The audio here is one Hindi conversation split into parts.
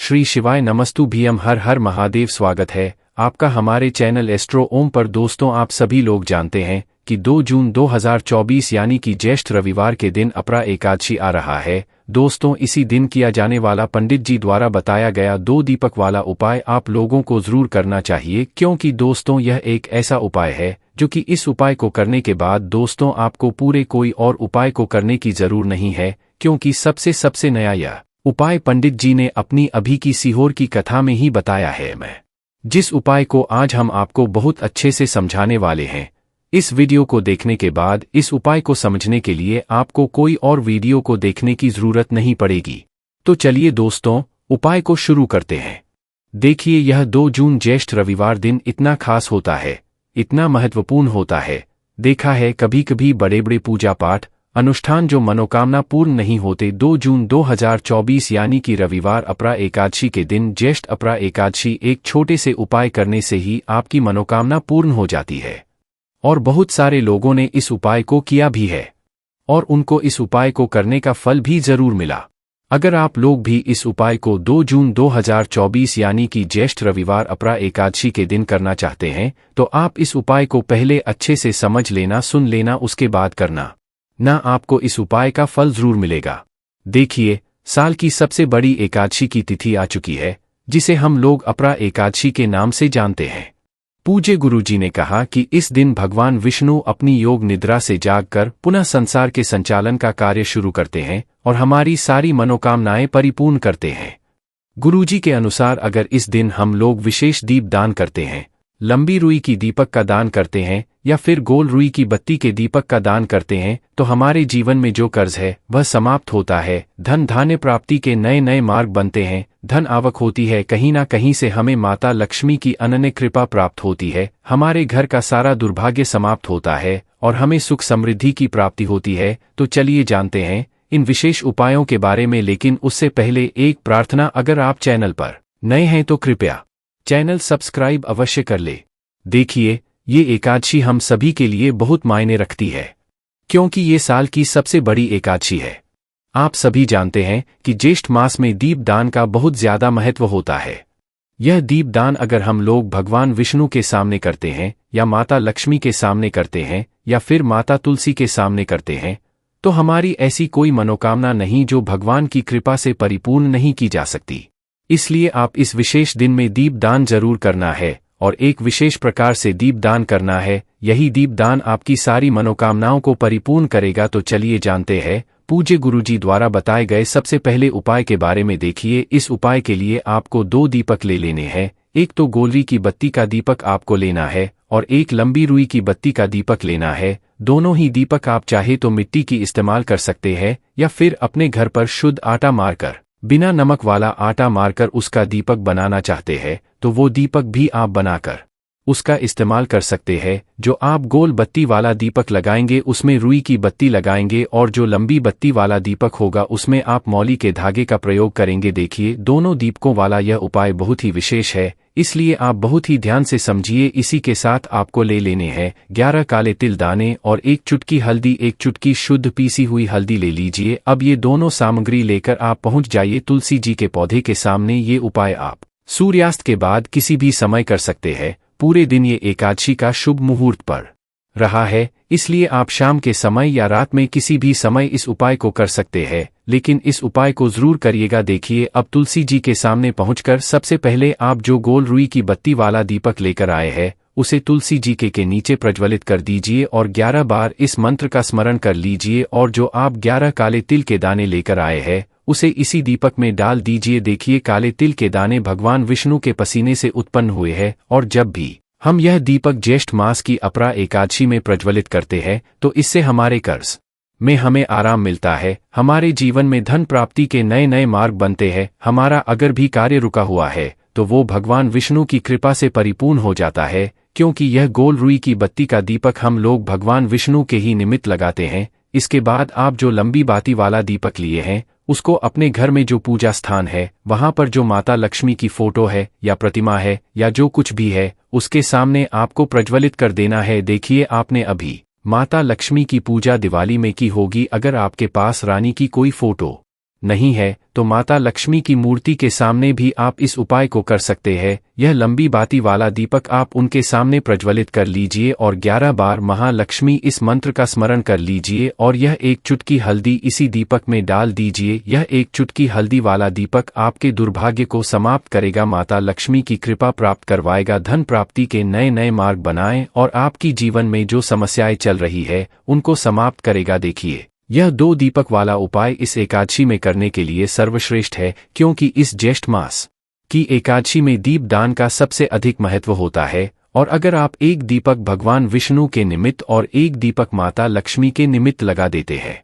श्री शिवाय नमस्तु भीम हर हर महादेव। स्वागत है आपका हमारे चैनल एस्ट्रो ओम पर। दोस्तों, आप सभी लोग जानते हैं कि 2 जून 2024 यानी कि ज्येष्ठ रविवार के दिन अपरा एकादशी आ रहा है। दोस्तों, इसी दिन किया जाने वाला पंडित जी द्वारा बताया गया 2 दीपक वाला उपाय आप लोगों को जरूर करना चाहिए, क्योंकि दोस्तों यह एक ऐसा उपाय है जो कि इस उपाय को करने के बाद दोस्तों आपको पूरे कोई और उपाय को करने की जरूर नहीं है, क्योंकि सबसे नया यह उपाय पंडित जी ने अपनी अभी की सीहोर की कथा में ही बताया है। मैं जिस उपाय को आज हम आपको बहुत अच्छे से समझाने वाले हैं, इस वीडियो को देखने के बाद इस उपाय को समझने के लिए आपको कोई और वीडियो को देखने की जरूरत नहीं पड़ेगी। तो चलिए दोस्तों, उपाय को शुरू करते हैं। देखिए, यह 2 जून ज्येष्ठ रविवार दिन इतना खास होता है, इतना महत्वपूर्ण होता है। देखा है कभी कभी बड़े बड़े पूजा पाठ अनुष्ठान जो मनोकामना पूर्ण नहीं होते। 2 जून 2024 यानी कि रविवार अपरा एकादशी के दिन ज्येष्ठ अपरा एकादशी एक छोटे से उपाय करने से ही आपकी मनोकामना पूर्ण हो जाती है। और बहुत सारे लोगों ने इस उपाय को किया भी है और उनको इस उपाय को करने का फल भी जरूर मिला। अगर आप लोग भी इस उपाय को 2 जून 2024 यानी कि ज्येष्ठ रविवार अपरा एकादशी के दिन करना चाहते हैं, तो आप इस उपाय को पहले अच्छे से समझ लेना, सुन लेना, उसके बाद करना, ना आपको इस उपाय का फल जरूर मिलेगा। देखिए, साल की सबसे बड़ी एकादशी की तिथि आ चुकी है, जिसे हम लोग अपरा एकादशी के नाम से जानते हैं। पूज्य गुरुजी ने कहा कि इस दिन भगवान विष्णु अपनी योग निद्रा से जागकर पुनः संसार के संचालन का कार्य शुरू करते हैं और हमारी सारी मनोकामनाएं परिपूर्ण करते हैं। गुरुजी के अनुसार अगर इस दिन हम लोग विशेष दीप दान करते हैं, लंबी रुई की दीपक का दान करते हैं या फिर गोल रुई की बत्ती के दीपक का दान करते हैं, तो हमारे जीवन में जो कर्ज है वह समाप्त होता है, धन धान्य प्राप्ति के नए नए मार्ग बनते हैं, धन आवक होती है, कहीं ना कहीं से हमें माता लक्ष्मी की अनन्य कृपा प्राप्त होती है, हमारे घर का सारा दुर्भाग्य समाप्त होता है और हमें सुख समृद्धि की प्राप्ति होती है। तो चलिए जानते हैं इन विशेष उपायों के बारे में, लेकिन उससे पहले एक प्रार्थना, अगर आप चैनल पर नए हैं तो कृपया चैनल सब्सक्राइब अवश्य कर ले। देखिए, ये एकादशी हम सभी के लिए बहुत मायने रखती है, क्योंकि ये साल की सबसे बड़ी एकादशी है। आप सभी जानते हैं कि ज्येष्ठ मास में दीप दान का बहुत ज्यादा महत्व होता है। यह दीप दान अगर हम लोग भगवान विष्णु के सामने करते हैं या माता लक्ष्मी के सामने करते हैं या फिर माता तुलसी के सामने करते हैं, तो हमारी ऐसी कोई मनोकामना नहीं जो भगवान की कृपा से परिपूर्ण नहीं की जा सकती। इसलिए आप इस विशेष दिन में दीप दान जरूर करना है और एक विशेष प्रकार से दीप दान करना है। यही दीप दान आपकी सारी मनोकामनाओं को परिपूर्ण करेगा। तो चलिए जानते हैं पूज्य गुरुजी द्वारा बताए गए सबसे पहले उपाय के बारे में। देखिए, इस उपाय के लिए आपको 2 दीपक ले लेने हैं। एक तो गोलरी की बत्ती का दीपक आपको लेना है और एक लंबी रुई की बत्ती का दीपक लेना है। दोनों ही दीपक आप चाहे तो मिट्टी की इस्तेमाल कर सकते हैं या फिर अपने घर पर शुद्ध आटा मारकर, बिना नमक वाला आटा मारकर उसका दीपक बनाना चाहते हैं तो वो दीपक भी आप बनाकर उसका इस्तेमाल कर सकते हैं। जो आप गोल बत्ती वाला दीपक लगाएंगे उसमें रुई की बत्ती लगाएंगे और जो लंबी बत्ती वाला दीपक होगा उसमें आप मौली के धागे का प्रयोग करेंगे। देखिए, दोनों दीपकों वाला यह उपाय बहुत ही विशेष है, इसलिए आप बहुत ही ध्यान से समझिए। इसी के साथ आपको ले लेने हैं 11 काले तिल दाने और 1 चुटकी हल्दी, 1 चुटकी शुद्ध पीसी हुई हल्दी ले लीजिए। अब ये दोनों सामग्री लेकर आप पहुंच जाइए तुलसी जी के पौधे के सामने। ये उपाय आप सूर्यास्त के बाद किसी भी समय कर सकते हैं। पूरे दिन ये एकादशी का शुभ मुहूर्त पर रहा है, इसलिए आप शाम के समय या रात में किसी भी समय इस उपाय को कर सकते हैं, लेकिन इस उपाय को जरूर करिएगा। देखिए, अब तुलसी जी के सामने पहुंचकर सबसे पहले आप जो गोल रुई की बत्ती वाला दीपक लेकर आए हैं उसे तुलसी जी के नीचे प्रज्वलित कर दीजिए और 11 बार इस मंत्र का स्मरण कर लीजिए। और जो आप 11 काले तिल के दाने लेकर आए हैं उसे इसी दीपक में डाल दीजिए। देखिए, काले तिल के दाने भगवान विष्णु के पसीने से उत्पन्न हुए हैं और जब भी हम यह दीपक ज्येष्ठ मास की अपरा एकादशी में प्रज्वलित करते हैं तो इससे हमारे कर्ज में हमें आराम मिलता है, हमारे जीवन में धन प्राप्ति के नए नए मार्ग बनते हैं, हमारा अगर भी कार्य रुका हुआ है तो वो भगवान विष्णु की कृपा से परिपूर्ण हो जाता है। क्योंकि यह गोल रुई की बत्ती का दीपक हम लोग भगवान विष्णु के ही निमित्त लगाते हैं। इसके बाद आप जो लंबी बाती वाला दीपक लिए हैं उसको अपने घर में जो पूजा स्थान है वहां पर जो माता लक्ष्मी की फोटो है या प्रतिमा है या जो कुछ भी है उसके सामने आपको प्रज्वलित कर देना है। देखिए, आपने अभी माता लक्ष्मी की पूजा दिवाली में की होगी। अगर आपके पास रानी की कोई फोटो नहीं है तो माता लक्ष्मी की मूर्ति के सामने भी आप इस उपाय को कर सकते हैं। यह लंबी बाती वाला दीपक आप उनके सामने प्रज्वलित कर लीजिए और 11 बार महालक्ष्मी इस मंत्र का स्मरण कर लीजिए और यह एक चुटकी हल्दी इसी दीपक में डाल दीजिए। यह एक चुटकी हल्दी वाला दीपक आपके दुर्भाग्य को समाप्त करेगा, माता लक्ष्मी की कृपा प्राप्त करवाएगा, धन प्राप्ति के नए नए मार्ग बनाएं और आपकी जीवन में जो समस्याएं चल रही है उनको समाप्त करेगा। देखिए, यह 2 दीपक वाला उपाय इस एकादशी में करने के लिए सर्वश्रेष्ठ है, क्योंकि इस ज्येष्ठ मास की एकादशी में दीप दान का सबसे अधिक महत्व होता है। और अगर आप एक दीपक भगवान विष्णु के निमित्त और एक दीपक माता लक्ष्मी के निमित्त लगा देते हैं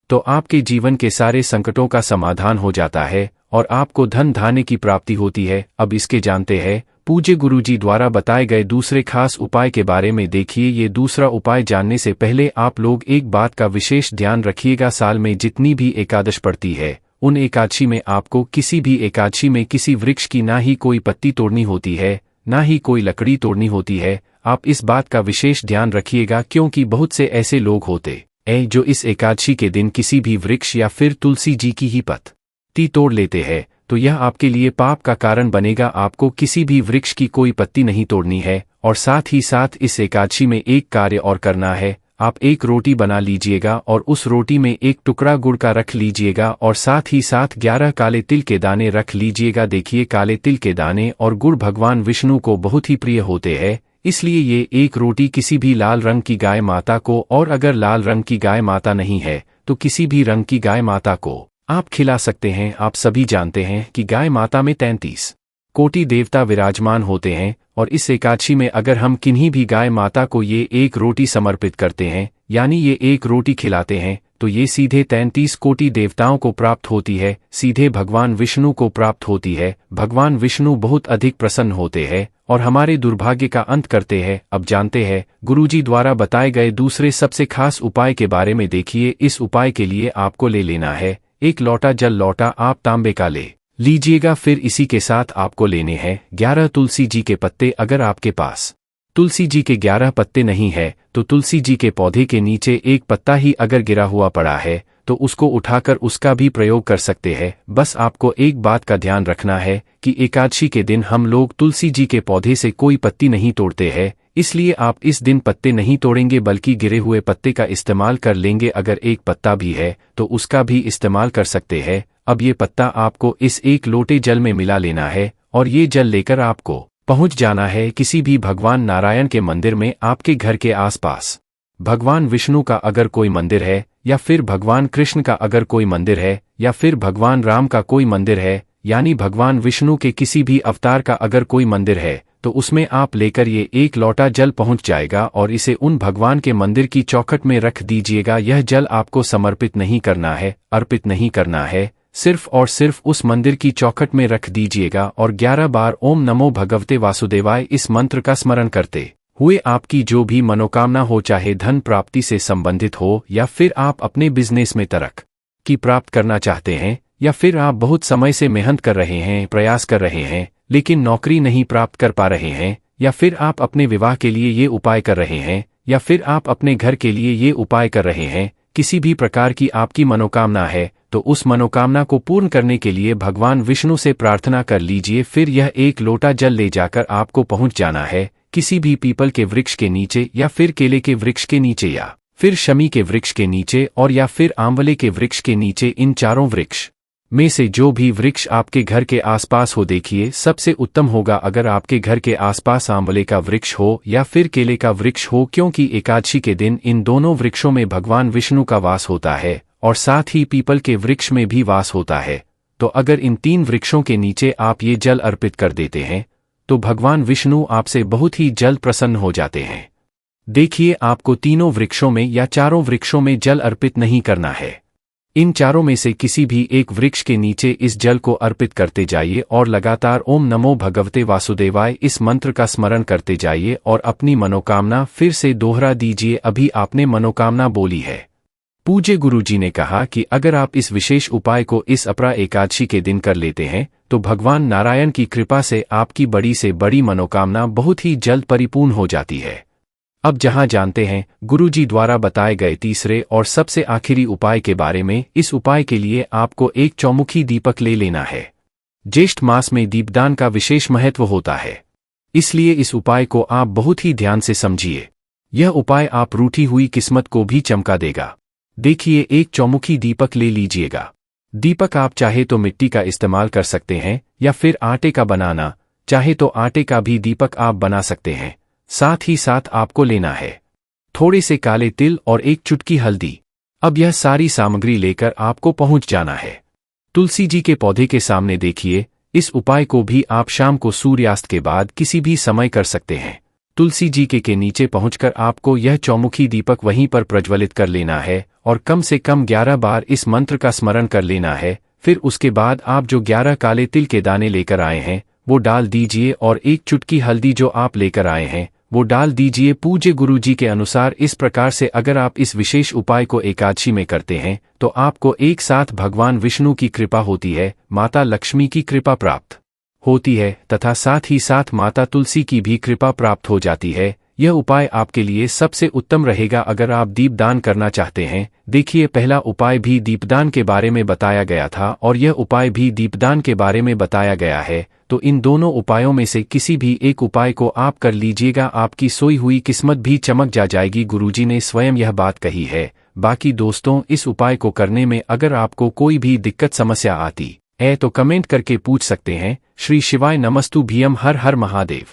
तो आपके जीवन के सारे संकटों का समाधान हो जाता है और आपको धन धान्य की प्राप्ति होती है। अब इसके जानते हैं पूज्य गुरुजी द्वारा बताए गए दूसरे खास उपाय के बारे में। देखिए, ये दूसरा उपाय जानने से पहले आप लोग एक बात का विशेष ध्यान रखिएगा। साल में जितनी भी एकादश पड़ती है उन एकादशी में आपको किसी भी एकादशी में किसी वृक्ष की ना ही कोई पत्ती तोड़नी होती है ना ही कोई लकड़ी तोड़नी होती है। आप इस बात का विशेष ध्यान रखिएगा, क्योंकि बहुत से ऐसे लोग होते हैं जो इस एकादशी के दिन किसी भी वृक्ष या फिर तुलसी जी की ही पत्ती तोड़ लेते हैं, तो यह आपके लिए पाप का कारण बनेगा। आपको किसी भी वृक्ष की कोई पत्ती नहीं तोड़नी है और साथ ही साथ इस एकादशी में एक कार्य और करना है। आप एक रोटी बना लीजिएगा और उस रोटी में एक टुकड़ा गुड़ का रख लीजिएगा और साथ ही साथ 11 काले तिल के दाने रख लीजिएगा। देखिए, काले तिल के दाने और गुड़ भगवान विष्णु को बहुत ही प्रिय होते हैं, इसलिए ये एक रोटी किसी भी लाल रंग की गाय माता को, और अगर लाल रंग की गाय माता नहीं है तो किसी भी रंग की गाय माता को आप खिला सकते हैं। आप सभी जानते हैं कि गाय माता में 33 कोटि देवता विराजमान होते हैं और इस एकादशी में अगर हम किन्हीं भी गाय माता को ये एक रोटी समर्पित करते हैं, यानी ये एक रोटी खिलाते हैं, तो ये सीधे 33 कोटि देवताओं को प्राप्त होती है, सीधे भगवान विष्णु को प्राप्त होती है। भगवान विष्णु बहुत अधिक प्रसन्न होते हैं और हमारे दुर्भाग्य का अंत करते हैं। अब जानते हैं गुरुजी द्वारा बताए गए दूसरे सबसे खास उपाय के बारे में। देखिए, इस उपाय के लिए आपको ले लेना है 1 लोटा जल। लोटा आप तांबे का ले लीजिएगा। फिर इसी के साथ आपको लेने हैं 11 तुलसी जी के पत्ते। अगर आपके पास तुलसी जी के 11 पत्ते नहीं है तो तुलसी जी के पौधे के नीचे एक पत्ता ही अगर गिरा हुआ पड़ा है तो उसको उठाकर उसका भी प्रयोग कर सकते हैं। बस आपको एक बात का ध्यान रखना है कि एकादशी के दिन हम लोग तुलसी जी के पौधे से कोई पत्ती नहीं तोड़ते हैं, इसलिए आप इस दिन पत्ते नहीं तोड़ेंगे बल्कि गिरे हुए पत्ते का इस्तेमाल कर लेंगे। अगर एक पत्ता भी है तो उसका भी इस्तेमाल कर सकते हैं। अब ये पत्ता आपको इस 1 लोटे जल में मिला लेना है और ये जल लेकर आपको पहुंच जाना है किसी भी भगवान नारायण के मंदिर में। आपके घर के आसपास भगवान विष्णु का अगर कोई मंदिर है या फिर भगवान कृष्ण का अगर कोई मंदिर है या फिर भगवान राम का कोई मंदिर है, यानी भगवान विष्णु के किसी भी अवतार का अगर कोई मंदिर है, तो उसमें आप लेकर ये 1 लोटा जल पहुंच जाएगा और इसे उन भगवान के मंदिर की चौखट में रख दीजिएगा। यह जल आपको समर्पित नहीं करना है, अर्पित नहीं करना है, सिर्फ और सिर्फ उस मंदिर की चौखट में रख दीजिएगा और 11 बार ओम नमो भगवते वासुदेवाय इस मंत्र का स्मरण करते हुए आपकी जो भी मनोकामना हो, चाहे धन प्राप्ति से संबंधित हो या फिर आप अपने बिजनेस में तरक्की प्राप्त करना चाहते हैं या फिर आप बहुत समय से मेहनत कर रहे हैं, प्रयास कर रहे हैं लेकिन नौकरी नहीं प्राप्त कर पा रहे हैं, या फिर आप अपने विवाह के लिए ये उपाय कर रहे हैं या फिर आप अपने घर के लिए ये उपाय कर रहे हैं, किसी भी प्रकार की आपकी मनोकामना है तो उस मनोकामना को पूर्ण करने के लिए भगवान विष्णु से प्रार्थना कर लीजिए। फिर यह 1 लोटा जल ले जाकर आपको पहुंच जाना है किसी भी पीपल के वृक्ष के नीचे या फिर केले के वृक्ष के नीचे या फिर शमी के वृक्ष के नीचे और या फिर आंवले के वृक्ष के नीचे। इन चारों वृक्ष में से जो भी वृक्ष आपके घर के आसपास हो, देखिए सबसे उत्तम होगा अगर आपके घर के आसपास आंवले का वृक्ष हो या फिर केले का वृक्ष हो, क्योंकि एकादशी के दिन इन दोनों वृक्षों में भगवान विष्णु का वास होता है और साथ ही पीपल के वृक्ष में भी वास होता है। तो अगर इन 3 वृक्षों के नीचे आप ये जल अर्पित कर देते हैं तो भगवान विष्णु आपसे बहुत ही जल्द प्रसन्न हो जाते हैं। देखिए, आपको तीनों वृक्षों में या चारों वृक्षों में जल अर्पित नहीं करना है, इन चारों में से किसी भी एक वृक्ष के नीचे इस जल को अर्पित करते जाइए और लगातार ओम नमो भगवते वासुदेवाय इस मंत्र का स्मरण करते जाइए और अपनी मनोकामना फिर से दोहरा दीजिए। अभी आपने मनोकामना बोली है। पूज्य गुरुजी ने कहा कि अगर आप इस विशेष उपाय को इस अपरा एकादशी के दिन कर लेते हैं तो भगवान नारायण की कृपा से आपकी बड़ी से बड़ी मनोकामना बहुत ही जल्द परिपूर्ण हो जाती है। अब जहां जानते हैं गुरुजी द्वारा बताए गए तीसरे और सबसे आखिरी उपाय के बारे में। इस उपाय के लिए आपको एक चौमुखी दीपक ले लेना है। ज्येष्ठ मास में दीपदान का विशेष महत्व होता है, इसलिए इस उपाय को आप बहुत ही ध्यान से समझिए। यह उपाय आप रूठी हुई किस्मत को भी चमका देगा। देखिए, एक चौमुखी दीपक ले लीजिएगा। दीपक आप चाहे तो मिट्टी का इस्तेमाल कर सकते हैं या फिर आटे का बनाना चाहे तो आटे का भी दीपक आप बना सकते हैं। साथ ही साथ आपको लेना है थोड़े से काले तिल और एक चुटकी हल्दी। अब यह सारी सामग्री लेकर आपको पहुंच जाना है तुलसी जी के पौधे के सामने। देखिए, इस उपाय को भी आप शाम को सूर्यास्त के बाद किसी भी समय कर सकते हैं। तुलसी जी के नीचे पहुंचकर आपको यह चौमुखी दीपक वहीं पर प्रज्वलित कर लेना है और कम से कम 11 बार इस मंत्र का स्मरण कर लेना है। फिर उसके बाद आप जो 11 काले तिल के दाने लेकर आए हैं वो डाल दीजिए और एक चुटकी हल्दी जो आप लेकर आए हैं वो डाल दीजिए। पूज्य गुरु जी के अनुसार इस प्रकार से अगर आप इस विशेष उपाय को एकादशी में करते हैं तो आपको एक साथ भगवान विष्णु की कृपा होती है, माता लक्ष्मी की कृपा प्राप्त होती है तथा साथ ही साथ माता तुलसी की भी कृपा प्राप्त हो जाती है। यह उपाय आपके लिए सबसे उत्तम रहेगा अगर आप दीपदान करना चाहते हैं। देखिए, पहला उपाय भी दीपदान के बारे में बताया गया था और यह उपाय भी दीपदान के बारे में बताया गया है, तो इन दोनों उपायों में से किसी भी एक उपाय को आप कर लीजिएगा, आपकी सोई हुई किस्मत भी चमक जाएगी। गुरुजी ने स्वयं यह बात कही है। बाकी दोस्तों, इस उपाय को करने में अगर आपको कोई भी दिक्कत समस्या आती है तो कमेंट करके पूछ सकते हैं। श्री शिवाय नमस्तु भीयम। हर हर महादेव।